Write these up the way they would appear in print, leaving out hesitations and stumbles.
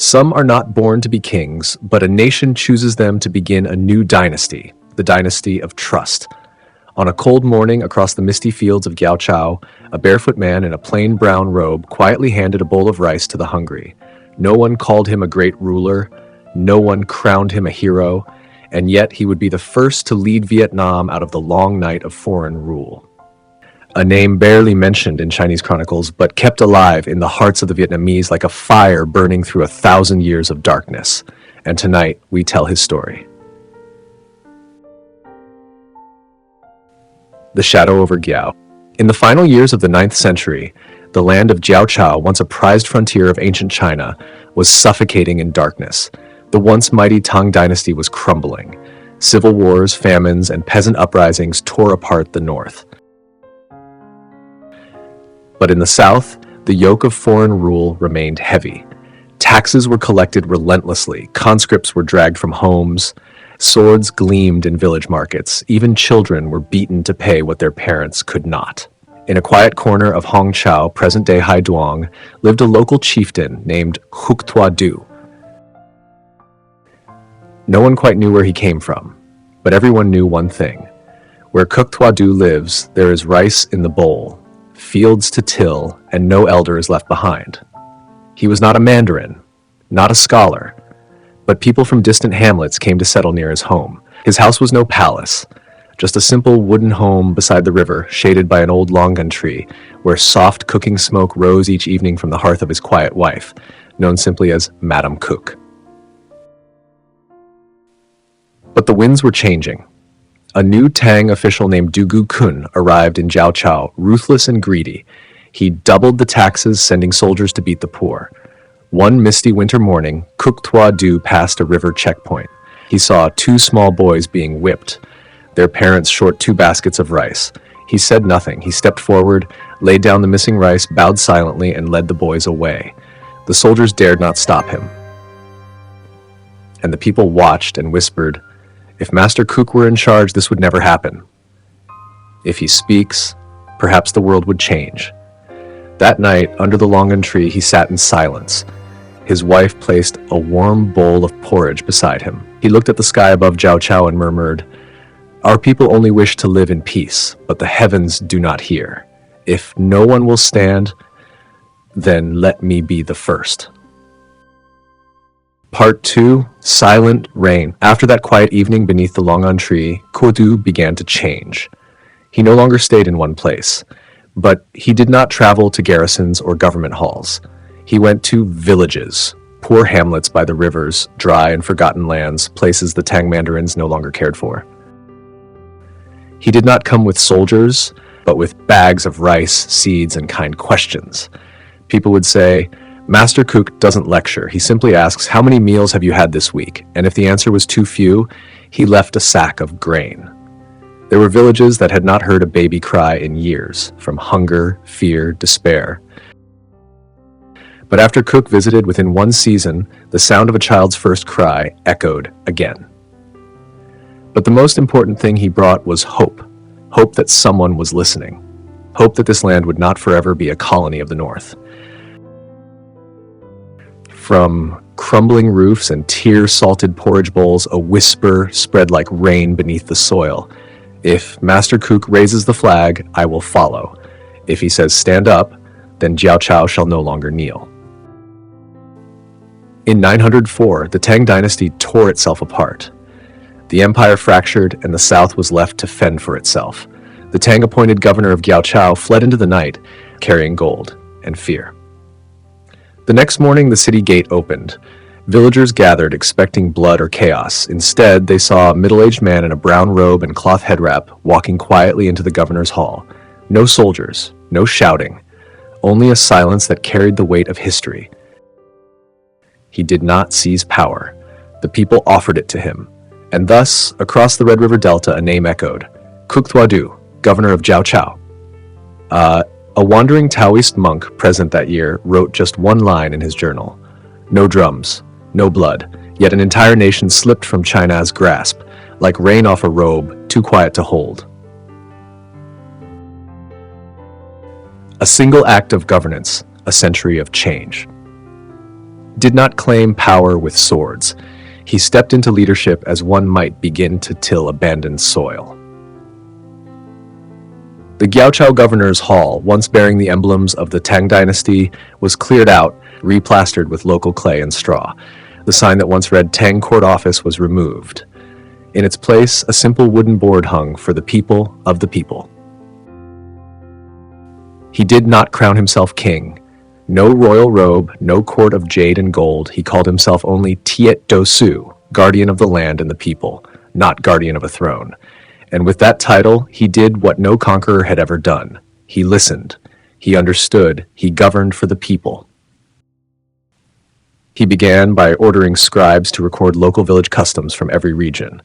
Some are not born to be kings, but a nation chooses them to begin a new dynasty, the dynasty of trust. On a cold morning across the misty fields of Jiaochao, a barefoot man in a plain brown robe quietly handed a bowl of rice to the hungry. No one called him a great ruler, no one crowned him a hero, and yet he would be the first to lead Vietnam out of the long night of foreign rule. A name barely mentioned in Chinese chronicles, but kept alive in the hearts of the Vietnamese like a fire burning through 1,000 years of darkness. And tonight, we tell his story. The Shadow over Giao. In the final years of the 9th century, the land of Jiaochao, once a prized frontier of ancient China, was suffocating in darkness. The once mighty Tang dynasty was crumbling. Civil wars, famines, and peasant uprisings tore apart the north. But in the south, the yoke of foreign rule remained heavy. Taxes were collected relentlessly, conscripts were dragged from homes, swords gleamed in village markets, even children were beaten to pay what their parents could not. In a quiet corner of Hongqiao, present-day Haiduang, lived a local chieftain named Khuc Thua. No one quite knew where he came from, but everyone knew one thing. Where Khuc Thua lives, there is rice in the bowl, fields to till, and no elder is left behind. He was not a mandarin, not a scholar, but people from distant hamlets came to settle near his home. His house was no palace, just a simple wooden home beside the river, shaded by an old longan tree, where soft cooking smoke rose each evening from the hearth of his quiet wife, known simply as Madame Cook. But the winds were changing. A new Tang official named Dugu Kun arrived in Jiaochao, ruthless and greedy. He doubled the taxes, sending soldiers to beat the poor. One misty winter morning, Khuc Thua passed a river checkpoint. He saw 2 small boys being whipped, their parents short 2 baskets of rice. He said nothing. He stepped forward, laid down the missing rice, bowed silently, and led the boys away. The soldiers dared not stop him. And the people watched and whispered, "If Master Khuc were in charge, this would never happen. If he speaks, perhaps the world would change." That night, under the longan tree, he sat in silence. His wife placed a warm bowl of porridge beside him. He looked at the sky above Jiaochao and murmured, "Our people only wish to live in peace, but the heavens do not hear. If no one will stand, then let me be the first." Part 2, Silent Rain. After that quiet evening beneath the longan tree, Khuc began to change. He no longer stayed in one place, but he did not travel to garrisons or government halls. He went to villages, poor hamlets by the rivers, dry and forgotten lands, places the Tang mandarins no longer cared for. He did not come with soldiers, but with bags of rice, seeds, and kind questions. People would say, "Master Khuc doesn't lecture. He simply asks, 'How many meals have you had this week?' And if the answer was too few, he left a sack of grain." There were villages that had not heard a baby cry in years, from hunger, fear, despair. But after Khuc visited within one season, the sound of a child's first cry echoed again. But the most important thing he brought was hope. Hope that someone was listening. Hope that this land would not forever be a colony of the North. From crumbling roofs and tear-salted porridge bowls, a whisper spread like rain beneath the soil. "If Master Khuc raises the flag, I will follow. If he says stand up, then Jiaochao shall no longer kneel." In 904, the Tang dynasty tore itself apart. The empire fractured and the south was left to fend for itself. The Tang-appointed governor of Jiaochao fled into the night, carrying gold and fear. The next morning, the city gate opened. Villagers gathered, expecting blood or chaos. Instead, they saw a middle-aged man in a brown robe and cloth head wrap walking quietly into the governor's hall. No soldiers, no shouting, only a silence that carried the weight of history. He did not seize power. The people offered it to him. And thus, across the Red River Delta, a name echoed. Khuc Thua, governor of Jiaochao. A wandering Taoist monk present that year wrote just one line in his journal. No drums, no blood, yet an entire nation slipped from China's grasp, like rain off a robe, too quiet to hold. A single act of governance, a century of change. did not claim power with swords. He stepped into leadership as one might begin to till abandoned soil. The Gyao Governor's Hall, once bearing the emblems of the Tang Dynasty, was cleared out, replastered with local clay and straw. The sign that once read Tang Court Office was removed. In its place, a simple wooden board hung for the people of the people. He did not crown himself king. No royal robe, no court of jade and gold. He called himself only Tiet Do Su, guardian of the land and the people, not guardian of a throne. And with that title, he did what no conqueror had ever done. He listened. He understood. He governed for the people. He began by ordering scribes to record local village customs from every region.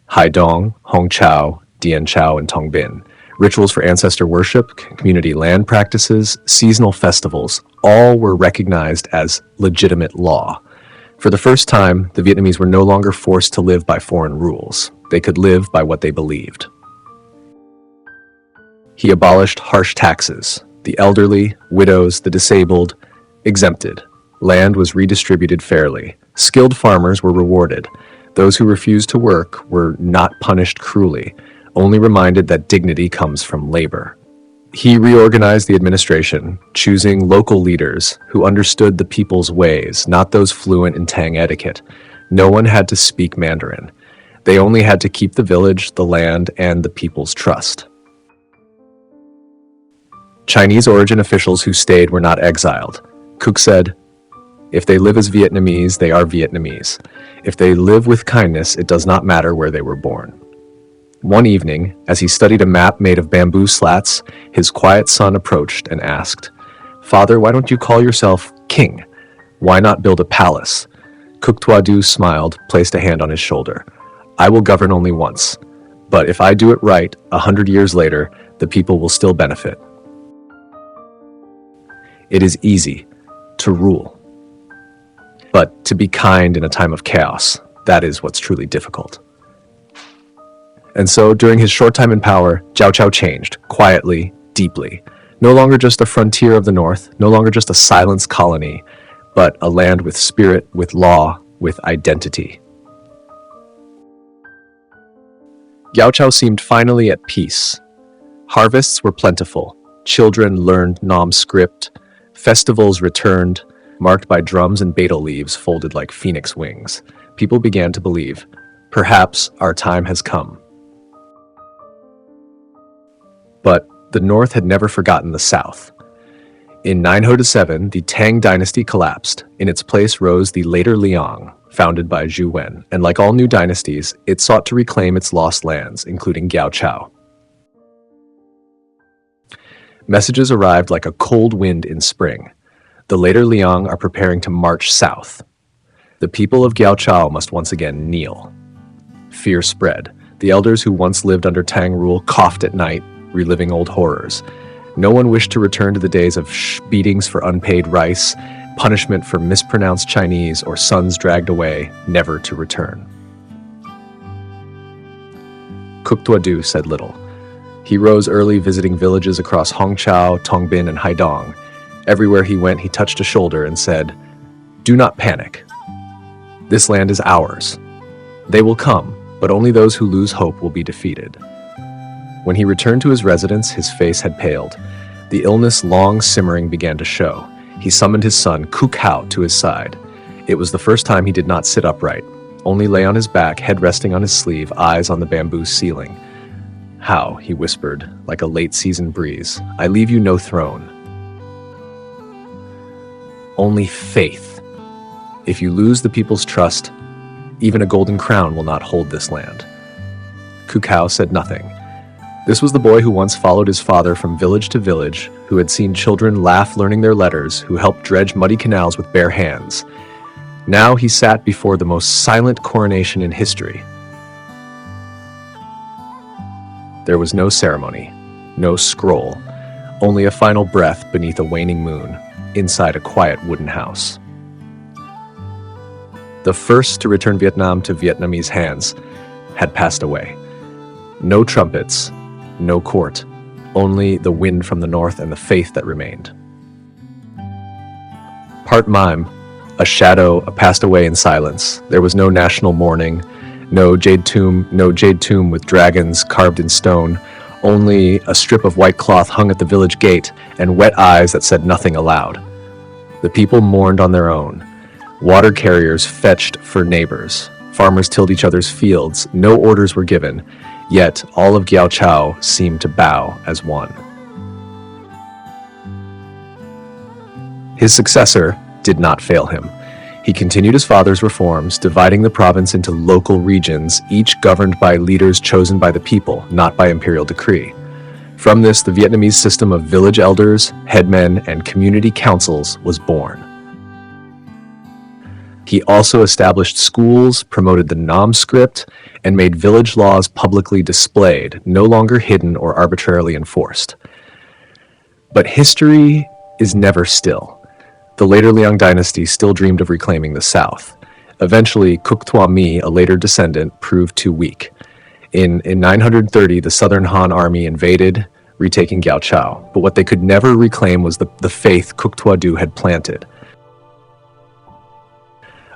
Haidong, Hongqiao, Dianqiao, and Tongbin. Rituals for ancestor worship, community land practices, seasonal festivals, all were recognized as legitimate law. For the first time, the Vietnamese were no longer forced to live by foreign rules. They could live by what they believed. He abolished harsh taxes. The elderly, widows, the disabled, exempted. Land was redistributed fairly. Skilled farmers were rewarded. Those who refused to work were not punished cruelly, only reminded that dignity comes from labor. He reorganized the administration, choosing local leaders who understood the people's ways, not those fluent in Tang etiquette. No one had to speak Mandarin. They only had to keep the village, the land, and the people's trust. Chinese origin officials who stayed were not exiled. Khuc said, "If they live as Vietnamese, they are Vietnamese. If they live with kindness, it does not matter where they were born." One evening, as he studied a map made of bamboo slats, his quiet son approached and asked, "Father, why don't you call yourself king? Why not build a palace?" Khuc Thua smiled, placed a hand on his shoulder. "I will govern only once, but if I do it right, 100 years later, the people will still benefit." It is easy to rule, but to be kind in a time of chaos, that is what's truly difficult. And so, during his short time in power, Jiao Chao changed, quietly, deeply. No longer just a frontier of the north, no longer just a silenced colony, but a land with spirit, with law, with identity. Gyao Chao seemed finally at peace. Harvests were plentiful. Children learned Nam script. Festivals returned, marked by drums and betel leaves folded like phoenix wings. People began to believe, perhaps our time has come. But the North had never forgotten the South. In 907, the Tang dynasty collapsed. In its place rose the later Liang, founded by Zhu Wen, and like all new dynasties, it sought to reclaim its lost lands, including Gyao Chao. Messages arrived like a cold wind in spring. The later Liang are preparing to march south. The people of Gyao Chao must once again kneel. Fear spread. The elders who once lived under Tang rule coughed at night, reliving old horrors. No one wished to return to the days of beatings for unpaid rice, punishment for mispronounced Chinese, or sons dragged away, never to return. Khuc Thua said little. He rose early, visiting villages across Hongqiao, Tongbin, and Haidong. Everywhere he went, he touched a shoulder and said, "Do not panic. This land is ours. They will come, but only those who lose hope will be defeated." When he returned to his residence, his face had paled. The illness long simmering began to show. He summoned his son, Khuc Thua, to his side. It was the first time he did not sit upright, only lay on his back, head resting on his sleeve, eyes on the bamboo ceiling. "How," he whispered, like a late-season breeze, "I leave you no throne. Only faith. If you lose the people's trust, even a golden crown will not hold this land." Khuc Thua said nothing. This was the boy who once followed his father from village to village, who had seen children laugh learning their letters, who helped dredge muddy canals with bare hands. Now he sat before the most silent coronation in history. There was no ceremony, no scroll, only a final breath beneath a waning moon, inside a quiet wooden house. The first to return Vietnam to Vietnamese hands had passed away. No trumpets, no court, only the wind from the north and the faith that remained. Part mime, A shadow passed away in silence. There was no national mourning, no jade tomb with dragons carved in stone, only a strip of white cloth hung at the village gate and wet eyes that said nothing aloud. The people mourned on their own. Water carriers fetched for neighbors. Farmers tilled each other's fields. No orders were given, yet all of Gyao Chao seemed to bow as one. His successor did not fail him. He continued his father's reforms, dividing the province into local regions, each governed by leaders chosen by the people, not by imperial decree. From this, the Vietnamese system of village elders, headmen, and community councils was born. He also established schools, promoted the Nam script, and made village laws publicly displayed, no longer hidden or arbitrarily enforced. But history is never still. The later Liang dynasty still dreamed of reclaiming the south. Eventually, Khuc Thua, a later descendant, proved too weak. In 930, the Southern Han army invaded, retaking Gyao Chao. But what they could never reclaim was the faith Khuc Thua had planted.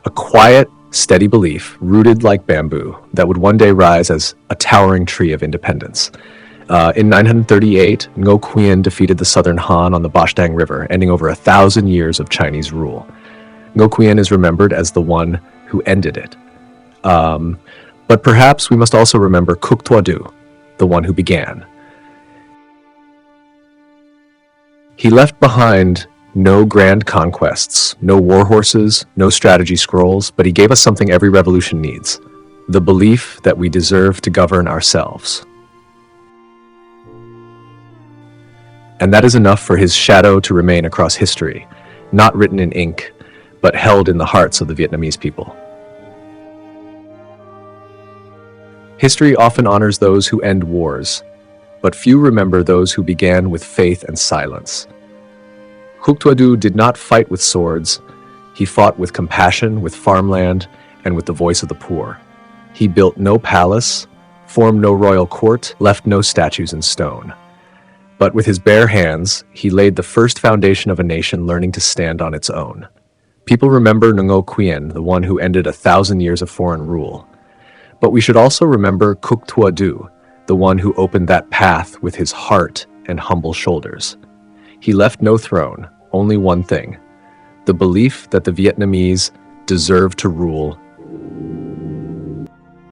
A quiet, steady belief, rooted like bamboo, that would one day rise as a towering tree of independence. In 938, Ngo Quyen defeated the Southern Han on the Bashdang River, ending over 1,000 years of Chinese rule. Ngo Quyen is remembered as the one who ended it. But perhaps we must also remember Khuc Thua, the one who began. He left behind no grand conquests, no war horses, no strategy scrolls, but he gave us something every revolution needs: the belief that we deserve to govern ourselves. And that is enough for his shadow to remain across history, not written in ink, but held in the hearts of the Vietnamese people. History often honors those who end wars, but few remember those who began with faith and silence. Khuc Thua did not fight with swords. He fought with compassion, with farmland, and with the voice of the poor. He built no palace, formed no royal court, left no statues in stone. But with his bare hands, he laid the first foundation of a nation learning to stand on its own. People remember Ngo Quyen, the one who ended 1,000 years of foreign rule. But we should also remember Khuc Thua, the one who opened that path with his heart and humble shoulders. He left no throne, only one thing: the belief that the Vietnamese deserve to rule